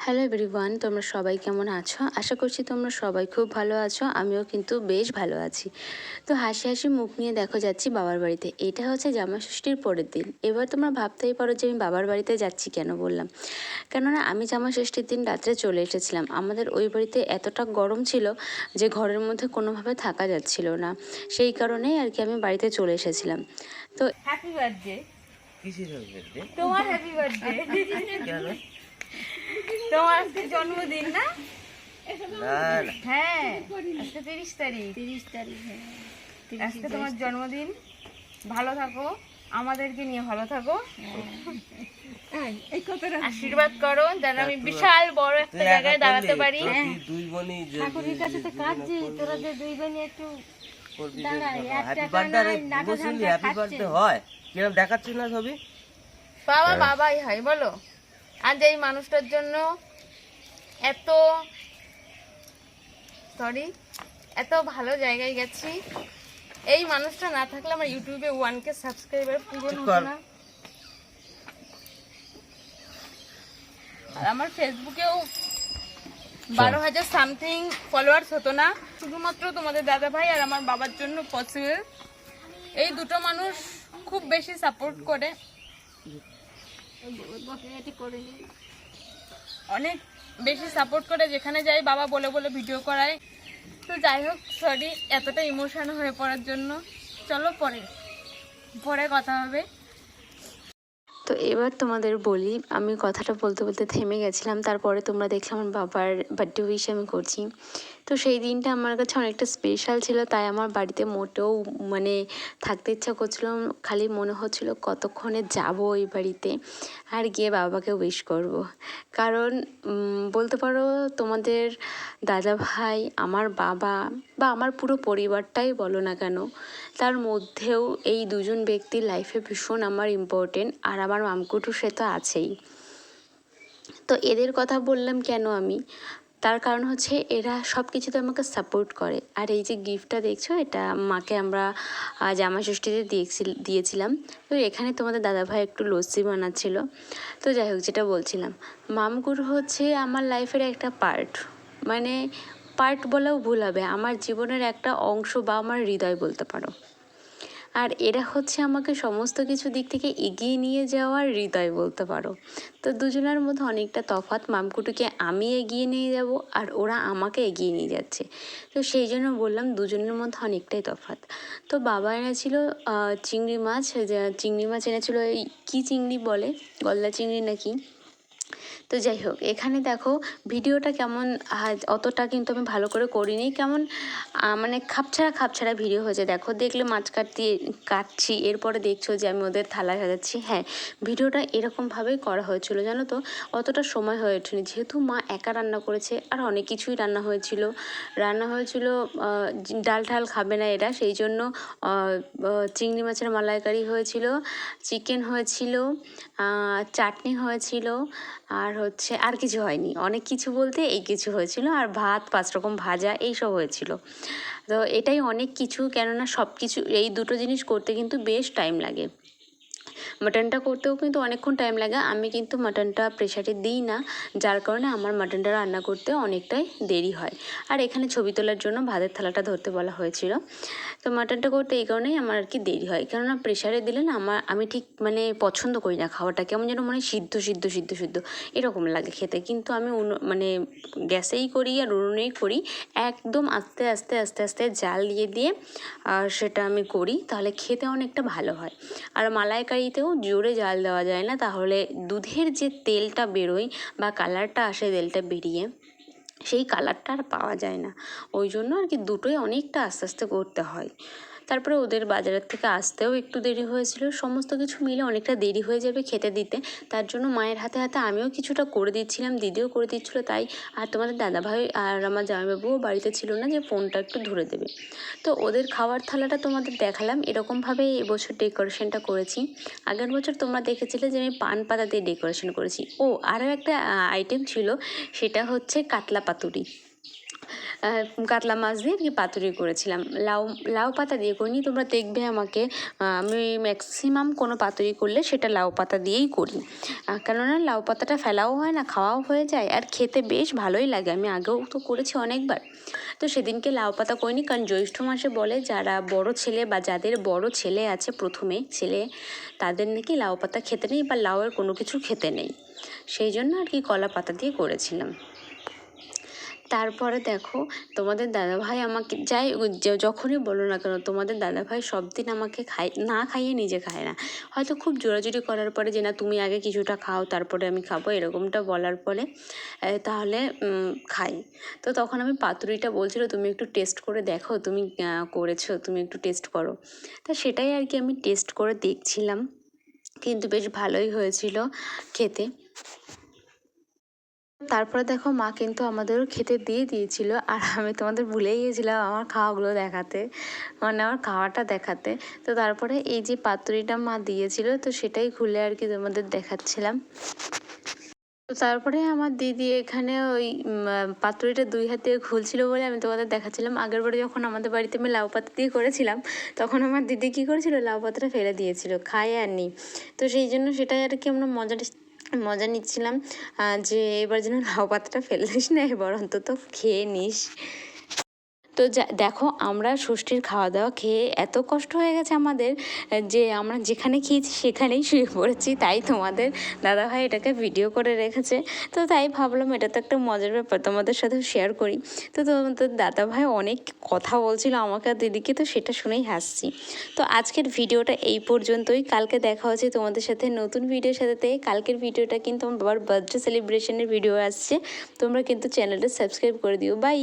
Hello everyone, তোমরা সবাই কেমন আছো? আশা করছি তোমরা সবাই খুব ভালো আছো। আমিও কিন্তু বেশ ভালো আছি। তো হাসি হাসি মুখ নিয়ে দেখো যাচ্ছি বাবার বাড়িতে। এটা হচ্ছে জামাষষ্ঠীর পরের দিন। এবার তোমরা ভাবতেই পারো যে আমি বাবার বাড়িতে যাচ্ছি কেন বললাম। কেননা আমি জামাষষ্ঠীর দিন রাত্রে চলে এসেছিলাম। আমাদের ওই বাড়িতে এতটা গরম ছিল যে ঘরের মধ্যে কোনোভাবে থাকা যাচ্ছিল না। সেই কারণেই আর কি আমি বাড়িতে চলে এসেছিলাম। তো হ্যাপি বার্থডে। কিসের বার্থডে? তোমার হ্যাপি বার্থডে। কেন? তোমার আজকে জন্মদিন না? না না, হ্যাঁ, আজকে 30 তারিখ। আজকে তোমার জন্মদিন। ভালো থাকো, আমাদেরকে নিয়ে ভালো থাকো, আশীর্বাদ করো যেন আমি বিশাল বড় একটা তুই জায়গায় একা দাঁড়াতে করলি? পারি। তোর কি দুই বোনই যে ঠাকুরের কাছে তো কাঁদছি, তোরা যে দুই বোনই একটু দাঁড়াই, এক হ্যাপি টাকা বার্থডে নাই, নাকা বুঝলি? ঝামটা হ্যাপি খাচ্ছে। বার্থডে হয় কিরম দেখাচ্ছিস না ছবি? বাবা বাবাই হয় বলো। আজ এই মানুষটার জন্য এত এত ভালো জায়গায় গেছি। এই মানুষটা না থাকলে আমার ইউটিউবে 1K সাবস্ক্রাইবার পূরণ হতো না। আর আমার ফেসবুকেও 12,000 সামথিং ফলোয়ার্স হতো না। শুধুমাত্র তোমাদের দাদা ভাই আর আমার বাবার জন্য পসিবল। এই দুটো মানুষ খুব বেশি সাপোর্ট করে, অনেক বেশি সাপোর্ট করে। যেখানে যাই বাবা বলে বলে ভিডিও করায়। তো যাই হোক, সরি এতটা ইমোশন হয়ে পড়ার জন্য। চলো পরে কথা হবে। তো এবার তোমাদের বলি, আমি কথাটা বলতে বলতে থেমে গেছিলাম। তারপরে তোমরা দেখলাম আমার বাবার বার্থডে উইশ আমি করছি। তো সেই দিনটা আমার কাছে অনেকটা স্পেশাল ছিল, তাই আমার বাড়িতে মোটেও মানে থাকতে ইচ্ছা করছিল। খালি মনে হচ্ছিল কতক্ষণে যাব ওই বাড়িতে আর গিয়ে বাবাকে উইশ করব। কারণ বলতে পারো তোমাদের দাদা ভাই, আমার বাবা বা আমার পুরো পরিবারটাই বলো না কেন, তার মধ্যেও এই দুজন ব্যক্তির লাইফে ভীষণ আমার ইম্পর্টেন্ট। আর আমার মামকুটু সে তো আছেই। তো এদের কথা বললাম কেন আমি, তার কারণ হচ্ছে এরা সব কিছুতে আমাকে সাপোর্ট করে। আর এই যে গিফটটা দেখছো, এটা মাকে আমরা জামাষষ্ঠীতে দিয়েছিলাম। তো এখানে তোমাদের দাদাভাই একটু লস্যি বানাচ্ছিল। তো যাই হোক, যেটা বলছিলাম, মামকুটু হচ্ছে আমার লাইফের একটা পার্ট। মানে পার্ট বলেও ভুল হবে, আমার জীবনের একটা অংশ বা আমার হৃদয় বলতে পারো। আর এরা হচ্ছে আমাকে সমস্ত কিছু দিক থেকে এগিয়ে নিয়ে যাওয়ার হৃদয় বলতে পারো। তো দুজনের মধ্যে অনেকটা তফাৎ। মামকুটুকে আমি এগিয়ে নিয়ে যাব আর ওরা আমাকে এগিয়ে নিয়ে যাচ্ছে। তো সেই জন্য বললাম দুজনের মধ্যে অনেকটাই তফাৎ। তো বাবা এনেছিল চিংড়ি মাছ। চিংড়ি মাছ এনেছিল, এই কী চিংড়ি বলে, গলদা চিংড়ি নাকি। তো যাই হোক, এখানে দেখো ভিডিওটা কেমন, অতটা কিন্তু আমি ভালো করে করিনি। কেমন মানে খাপছাড়া ভিডিও হয়েছে। দেখো, দেখলে মাছ কাটছি, এরপরে দেখছো যে আমি ওদের থালা সাজাচ্ছি। হ্যাঁ, ভিডিওটা এরকমভাবেই করা হয়েছিল, জানো তো। অতটা সময় হয়ে ওঠেনি, যেহেতু মা একা রান্না করেছে। আর অনেক কিছুই রান্না হয়েছিল। ডাল ঠাল খাবে না এরা, সেই জন্য চিংড়ি মাছের মালাইকারি হয়েছিল, চিকেন হয়েছিল, চাটনি হয়েছিল, আর হচ্ছে আর কিছু হয়নি। অনেক কিছু বলতে এই কিছু হয়েছিল, আর ভাত 5 রকম ভাজা এইসব হয়েছিল। তো এটাই অনেক কিছু, কেননা সব কিছু এই দুটো জিনিস করতে কিন্তু বেশ টাইম লাগে। মাটনটা করতেও কিন্তু অনেকক্ষণ টাইম লাগে। আমি কিন্তু মাটনটা প্রেশারে দিই না, যার কারণে আমার মাটনটা রান্না করতে অনেকটাই দেরি হয়। আর এখানে ছবি তোলার জন্য ভাতের থালাটা ধরতে বলা হয়েছিল। তো মাটনটা করতে এই কারণেই আমার আর কি দেরি হয়, কেননা প্রেশারে দিলে না আমি ঠিক মানে পছন্দ করি না খাওয়াটা। কেমন যেন মনে সিদ্ধ সিদ্ধ সিদ্ধ সিদ্ধ এরকম লাগে খেতে। কিন্তু আমি মানে গ্যাসেই করি আর উনুনেই করি, একদম আস্তে আস্তে আস্তে আস্তে জাল দিয়ে দিয়ে আর সেটা আমি করি, তাহলে খেতে অনেকটা ভালো হয়। আর মালাইকারিতেও জোরে জাল দেওয়া যায় না, তাহলে দুধের যে তেলটা বেরোয় বা কালারটা আসে তেলটা বেরিয়ে, সেই কালারটা আর পাওয়া যায় না। ওই জন্য আর কি দুটোই অনেকটা আস্তে আস্তে করতে হয়। তারপরে ওদের বাজারের থেকে আসতেও একটু দেরি হয়েছিল। সমস্ত কিছু মিলে অনেকটা দেরি হয়ে যাবে খেতে দিতে। তার জন্য মায়ের হাতে হাতে আমিও কিছুটা করে দিচ্ছিলাম, দিদিও করে দিচ্ছিলো তাই। আর তোমাদের দাদাভাই আর আমার জামাইবাবুও বাড়িতে ছিল না যে ফোনটা একটু ধরে দেবে। তো ওদের খাওয়ার থালাটা তোমাদের দেখালাম। এরকমভাবে এবছর ডেকোরেশনটা করেছি। আগের বছর তোমরা দেখেছিলে যে আমি পান পাতা দিয়ে ডেকোরেশন করেছি। ও আরও একটা আইটেম ছিল, সেটা হচ্ছে কাতলা পাতুরি। কাতলা মাছ দিয়ে আর কি পাতুরি করেছিলাম। লাউ পাতা দিয়ে করিনি, তোমরা দেখবে আমাকে আমি ম্যাক্সিমাম কোনো পাতুরি করলে সেটা লাউ পাতা দিয়েই করি, কেননা লাউ পাতাটা ফেলাও হয় না, খাওয়াও হয়ে যায়, আর খেতে বেশ ভালোই লাগে। আমি আগেও তো করেছি অনেকবার। তো সেদিনকে লাউ পাতা করিনি, কারণ জ্যৈষ্ঠ মাসে বলে যারা বড় ছেলে বা যাদের বড় ছেলে আছে, প্রথমে ছেলে, তাদের নাকি লাউ পাতা খেতে নেই বা লাউয়ের কোনো কিছু খেতে নেই, সেই জন্য আর কি কলা পাতা দিয়ে করেছিলাম। তারপরে দেখো তোমাদের দাদাভাই আমাকে যখনই বলো না কেন, তোমাদের দাদাভাই সব দিন আমাকে না খাইয়ে নিজে খায় না, হয়তো খুব জোরাজুরি করার পরে যে না তুমি আগে কিছুটা খাও তারপরে আমি খাবো, এরকমটা বলার পরে তাহলে খাই। তো তখন আমি পাতুরিটা বলছিল তুমি একটু টেস্ট করে দেখো, তুমি করেছো, তুমি একটু টেস্ট করো। তা সেটাই আর কি আমি টেস্ট করে দেখছিলাম, কিন্তু বেশ ভালোই হয়েছিল খেতে। তারপরে দেখো মা কিন্তু আমাদেরও খেতে দিয়ে দিয়েছিল, আর আমি তোমাদের ভুলেই গিয়েছিলাম আমার খাওয়াগুলো দেখাতে, মানে আমার খাওয়াটা দেখাতে। তো তারপরে এই যে পাতুরিটা মা দিয়েছিল, তো সেটাই খুলে আর কি তোমাদের দেখাচ্ছিলাম। তো তারপরে আমার দিদি এখানে ওই পাতুরিটা 2 হাত দিয়ে খুলছিল বলে আমি তোমাদের দেখাচ্ছিলাম। আগের বারে যখন আমাদের বাড়িতে আমি লাউ পাতা দিয়ে করেছিলাম, তখন আমার দিদি কী করেছিল, লাউ পাতাটা ফেলে দিয়েছিল, খায় আর নি। তো সেই জন্য সেটাই আর কি আমরা মজা নিচ্ছিলাম, যে এবার যেন লাউ পাতাটা ফেলিস না, এবার অন্তত খেয়ে নিস। তো দেখো আমরা ষষ্ঠীর খাওয়া দাওয়া খেয়ে এত কষ্ট হয়ে গেছে আমাদের, যে আমরা যেখানে খেয়েছি সেখানেই শুয়ে পড়েছি, তাই তোমাদের দাদাভাই এটাকে ভিডিও করে রেখেছে। তো তাই ভাবলাম এটা তো একটা মজার ব্যাপার, তোমাদের সাথেও শেয়ার করি। তো তোমাদের দাদাভাই অনেক কথা বলছিল আমাকে আর দিদিকে, তো সেটা শুনেই হাসছি। তো আজকের ভিডিওটা এই পর্যন্তই, কালকে দেখা হচ্ছে তোমাদের সাথে নতুন ভিডিওর সাথে। কালকের ভিডিওটা কিন্তু আমার বাবার বার্থডে সেলিব্রেশনের ভিডিও আসছে, তোমরা কিন্তু চ্যানেলটা সাবস্ক্রাইব করে দিও। বাই।